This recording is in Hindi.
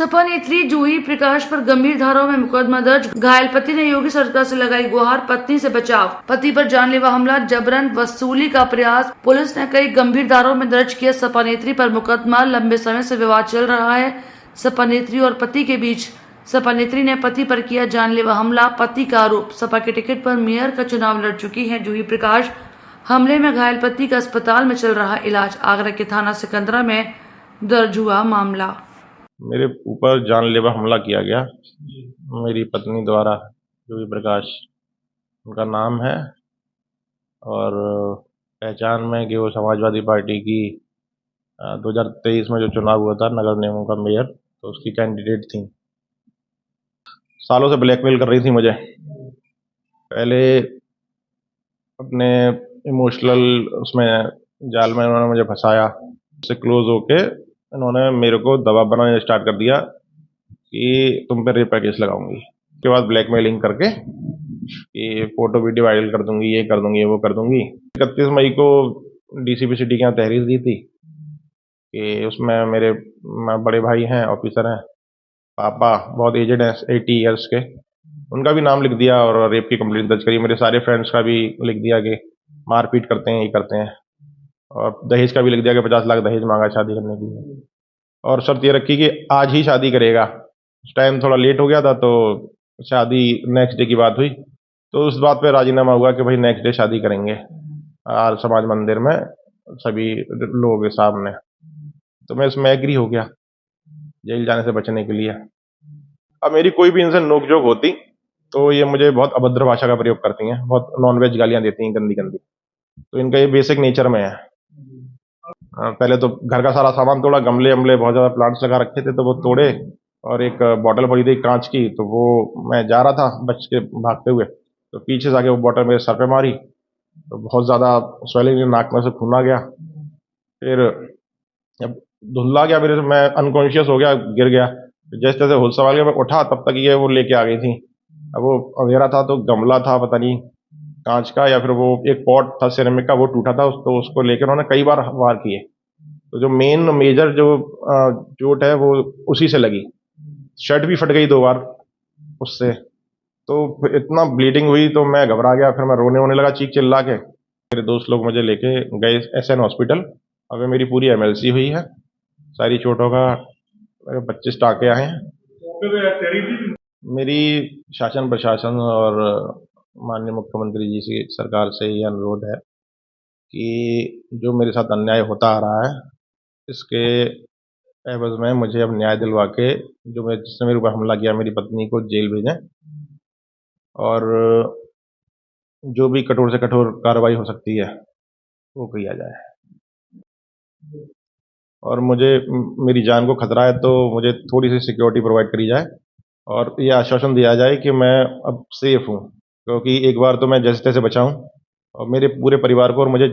सपा नेत्री जूही प्रकाश पर गंभीर धाराओं में मुकदमा दर्ज। घायल पति ने योगी सरकार से लगाई गुहार, पत्नी से बचाव। पति पर जानलेवा हमला, जबरन वसूली का प्रयास। पुलिस ने कई गंभीर धाराओं में दर्ज किया सपा नेत्री पर मुकदमा। लंबे समय से विवाद चल रहा है सपा नेत्री और पति के बीच। सपा नेत्री ने पति पर किया जानलेवा हमला, पति का आरोप। सपा के टिकट पर मेयर का चुनाव लड़ चुकी है जूही प्रकाश। हमले में घायल पति का अस्पताल में चल रहा इलाज। आगरा के थाना सिकंदरा में दर्ज हुआ मामला। मेरे ऊपर जानलेवा हमला किया गया मेरी पत्नी द्वारा, जूही प्रकाश उनका नाम है, और पहचान में कि वो समाजवादी पार्टी की 2023 में जो चुनाव हुआ था नगर निगम का मेयर, तो उसकी कैंडिडेट थी। सालों से ब्लैकमेल कर रही थी मुझे। पहले अपने इमोशनल उसमें जाल में उन्होंने मुझे फंसाया। उससे क्लोज होके इन्होंने मेरे को दबाव बनाना स्टार्ट कर दिया कि तुम पे रेप का केस लगाऊंगी। उसके बाद ब्लैकमेलिंग करके कि फोटो वीडियो वायरल कर दूंगी, ये कर दूंगी, वो कर दूंगी। 31 मई को डीसीपी सिटी के यहाँ तहरीर दी थी कि उसमें मेरे बड़े भाई हैं, ऑफिसर हैं, पापा बहुत एजेड हैं, 80 ईयर्स के, उनका भी नाम लिख दिया और रेप की कंप्लेंट दर्ज करी। मेरे सारे फ्रेंड्स का भी लिख दिया कि मारपीट करते हैं, ये करते हैं, और दहेज का भी लिख दिया कि 50 लाख दहेज मांगा शादी करने के लिए, और शर्त ये रखी कि आज ही शादी करेगा। उस टाइम थोड़ा लेट हो गया था तो शादी नेक्स्ट डे की बात हुई, तो उस बात पे राजीनामा हुआ कि भाई नेक्स्ट डे शादी करेंगे और समाज मंदिर में सभी लोगों के सामने। तो मैं इसमें एग्री हो गया जेल जाने से बचने के लिए। अब मेरी कोई भी इनसे नोकझोंक होती तो ये मुझे बहुत अभद्र भाषा का प्रयोग करती हैं, बहुत नॉनवेज गालियां देती हैं, गंदी गंदी। तो इनका ये बेसिक नेचर में है। पहले तो घर का सारा सामान तोड़ा, गमले अमले बहुत ज़्यादा प्लांट्स लगा रखे थे तो वो तोड़े, और एक बॉटल पड़ी थी कांच की, तो वो मैं जा रहा था बच के भागते हुए, तो पीछे से आके वो बॉटल मेरे सर पे मारी, तो बहुत ज़्यादा स्वेलिंग, नाक में से खून आ गया। फिर जब धुंधला गया मेरे से, मैं अनकॉन्शियस हो गया, गिर गया। जैसे तैसे होश संभाल गया, मैं उठा तब तक ये वो लेके आ गई थी। अब वो अंधेरा था तो गमला था पता नहीं कांच का, या फिर वो एक पॉट था सिरेमिक का, वो टूटा था, तो उसको लेकर उन्होंने कई बार वार किए। तो जो मेजर जो चोट है वो उसी से लगी। शर्ट भी फट गई 2 बार उससे। तो फिर इतना ब्लीडिंग हुई तो मैं घबरा गया, फिर मैं रोने वोने लगा चीख चिल्ला के। मेरे दोस्त लोग मुझे लेके गए एसएन हॉस्पिटल। अब मेरी पूरी एमएलसी हुई है, सारी चोटों का 25 टाँके आए हैं। मेरी शासन प्रशासन और माननीय मुख्यमंत्री जी से, सरकार से ये अनुरोध है कि जो मेरे साथ अन्याय होता आ रहा है, इसके एवज में मुझे अब न्याय दिलवा के जिसने मेरे ऊपर हमला किया, मेरी पत्नी को जेल भेजें, और जो भी कठोर से कठोर कार्रवाई हो सकती है वो किया जाए। और मुझे मेरी जान को खतरा है तो मुझे थोड़ी सी सिक्योरिटी प्रोवाइड करी जाए, और ये आश्वासन दिया जाए कि मैं अब सेफ हूँ, क्योंकि एक बार तो मैं जैसे तैसे बचा हूँ, और मेरे पूरे परिवार को और मुझे